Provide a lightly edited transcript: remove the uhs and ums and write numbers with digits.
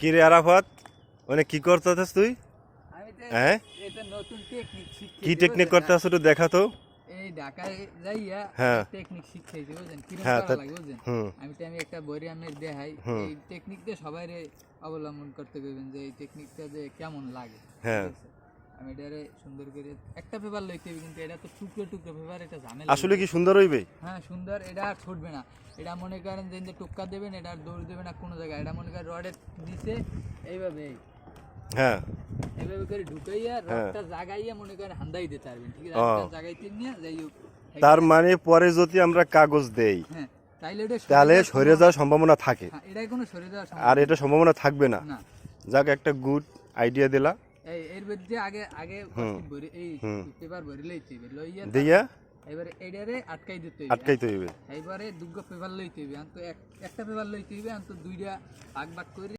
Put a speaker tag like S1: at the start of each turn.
S1: কি রে আরাফাত, মানে কি করতেছিস তুই? হ্যাঁ, কি টেকনিক করতেছিস একটু দেখা তো।
S2: এই ঢাকায় যাইয়া
S1: হ্যাঁ
S2: টেকনিক শিখাইছি বুঝছেন, কিরকম
S1: হ্যাঁ
S2: করা লাগে বুঝছেন।
S1: হুম
S2: আমি একটা বইরে আমি দেখাই, এই টেকনিকটা সবাইরে অবলম্বন করতে কইবেন যে এই টেকনিকটা যে কেমন লাগে।
S1: হ্যাঁ,
S2: ঠিক আছে? আমি এটারে সুন্দর করে একটা পেপার লইতে হবে, কিন্তু এটা তো টুকরো টুকরো পেপার, এটা ঝামেলা।
S1: আসলে কি সুন্দর হইবে?
S2: হ্যাঁ সুন্দর, এটা আর ছুটবে না। এটা মনে করেন যে টোক্কা দেবেন, এটা আর দৌড় দেবে না কোনো জায়গায়। এটা মনে করেন রডের দিছে এইভাবে,
S1: হ্যাঁ
S2: এইভাবে করে ঢুকাইয়া
S1: হ্যাঁ।
S2: রডটা জাগাইয়া মনে করেন হান্দাই দিতে পারবেন। ঠিক আছে,
S1: ও।
S2: রডটা জাগাইতে নিয়ে যাই হোক।
S1: তার মানে পরে যদি আমরা কাগজ দেই
S2: হ্যাঁ তাইলে এটা
S1: তাহলে সরে যাওয়ার সম্ভাবনা থাকে,
S2: হ্যাঁ, এটাই কোনো সরে যাওয়ার
S1: আর এটা সম্ভাবনা থাকবে না।
S2: না।
S1: যাক, একটা গুড আইডিয়া দিলা।
S2: এর মধ্যে আগে আগে ভরে এই পেপার ভরে লইতে হবে, লইয়া
S1: দিয়া
S2: এবারে এটারে আটকাই দিতে হবে।
S1: আটকাইতে হইবে।
S2: এবারে দুটো পেপার লইতে হবে, অন্ত একটা পেপার লইতে হবে, অন্ত দুইটা ভাগ ভাগ করে